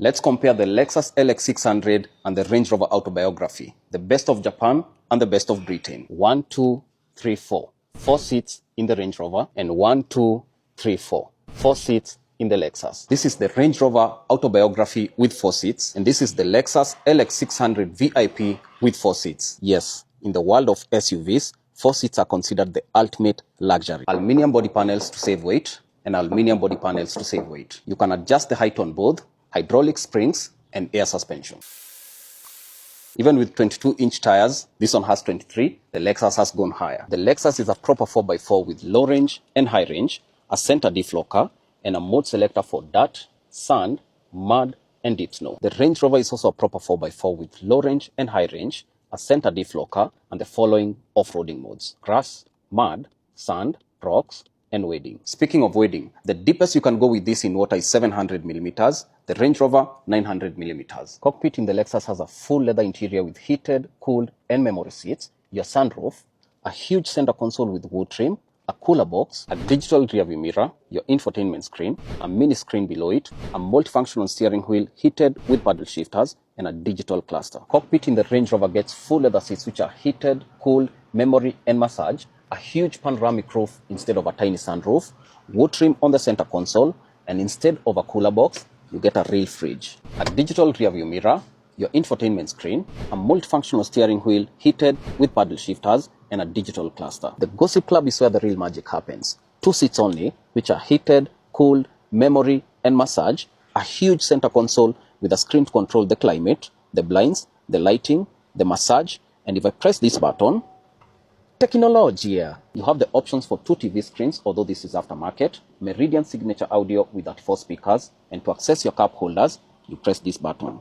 Let's compare the Lexus LX600 and the Range Rover Autobiography, the best of Japan and the best of Britain. 1, 2, 3, 4. 4 seats in the Range Rover and 1, 2, 3, 4. 4 seats in the Lexus. This is the Range Rover Autobiography with 4 seats, and this is the Lexus LX600 VIP with 4 seats. Yes, in the world of SUVs, 4 seats are considered the ultimate luxury. Aluminium body panels to save weight and aluminium body panels to save weight. You can adjust the height on both, hydraulic springs and air suspension. Even with 22-inch tires, this one has 23, the Lexus has gone higher. The Lexus is a proper 4x4 with low range and high range, a center deflocker, and a mode selector for dirt, sand, mud, and deep snow. The Range Rover is also a proper 4x4 with low range and high range, a center deflocker, and the following off-roading modes: grass, mud, sand, rocks, and wading. Speaking of wading, the deepest you can go with this in water is 700 millimeters, the Range Rover 900 millimeters. Cockpit in the Lexus has a full leather interior with heated, cooled, and memory seats, your sunroof, a huge center console with wood trim, a cooler box, a digital rearview mirror, your infotainment screen, a mini screen below it, a multifunctional steering wheel heated with paddle shifters, and a digital cluster. Cockpit in the Range Rover gets full leather seats which are heated, cooled, memory, and massage, a huge panoramic roof instead of a tiny sunroof, wood trim on the center console, and instead of a cooler box, you get a real fridge, a digital rearview mirror, your infotainment screen, a multifunctional steering wheel heated with paddle shifters, and a digital cluster. The Gossip Club is where the real magic happens. 2 seats only, which are heated, cooled, memory, and massage, a huge center console with a screen to control the climate, the blinds, the lighting, the massage, and if I press this button, technology. You have the options for 2 TV screens, although this is aftermarket, Meridian signature audio with 34 speakers, and to access your cup holders, you press this button.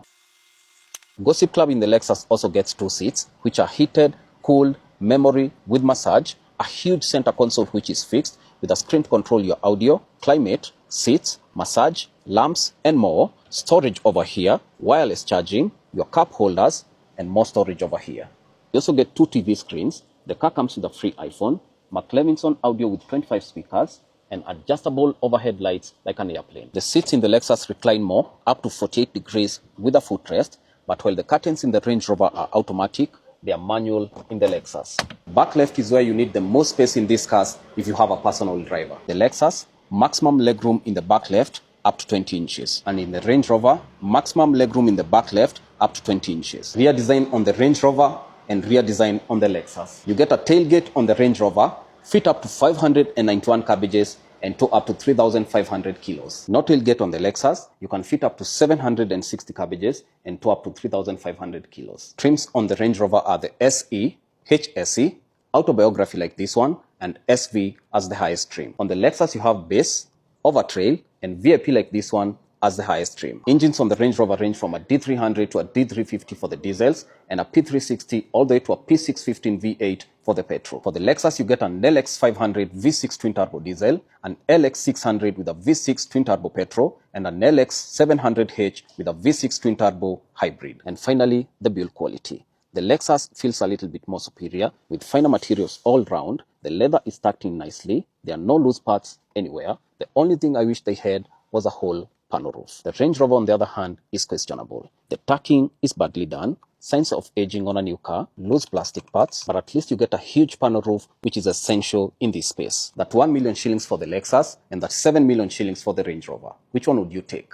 Gossip Club in the Lexus also gets 2 seats, which are heated, cooled, memory with massage, a huge center console which is fixed with a screen to control your audio, climate, seats, massage, lamps, and more, storage over here, wireless charging, your cup holders, and more storage over here. You also get 2 TV screens. The car comes with a free iPhone, McLevinson audio with 25 speakers, and adjustable overhead lights like an airplane. The seats in the Lexus recline more, up to 48 degrees with a footrest, but while the curtains in the Range Rover are automatic, they are manual in the Lexus. Back left is where you need the most space in these cars if you have a personal driver. The Lexus, maximum legroom in the back left up to 20 inches. And in the Range Rover, maximum legroom in the back left up to 20 inches. Rear design on the Range Rover and rear design on the Lexus. You get a tailgate on the Range Rover, fit up to 591 cabbages and tow up to 3,500 kilos. No tailgate on the Lexus, you can fit up to 760 cabbages and tow up to 3,500 kilos. Trims on the Range Rover are the SE, HSE, Autobiography like this one, and SV as the highest trim. On the Lexus you have Base, Overtrail, and VIP like this one as the highest trim. Engines on the Range Rover range from a D300 to a D350 for the diesels and a P360 all the way to a P615 V8 for the petrol. For the Lexus, you get an lx500 V6 twin turbo diesel, an lx600 with a V6 twin turbo petrol, and an lx700H with a V6 twin turbo hybrid. And finally, the build quality. The Lexus feels a little bit more superior with finer materials all round. The leather is tucked in nicely. There are no loose parts anywhere. The only thing I wish they had was a whole panel roof. The Range Rover, on the other hand, is questionable. The tucking is badly done, signs of aging on a new car, loose plastic parts, but at least you get a huge panel roof, which is essential in this space. That 1 million shillings for the Lexus and that 7 million shillings for the Range Rover. Which one would you take?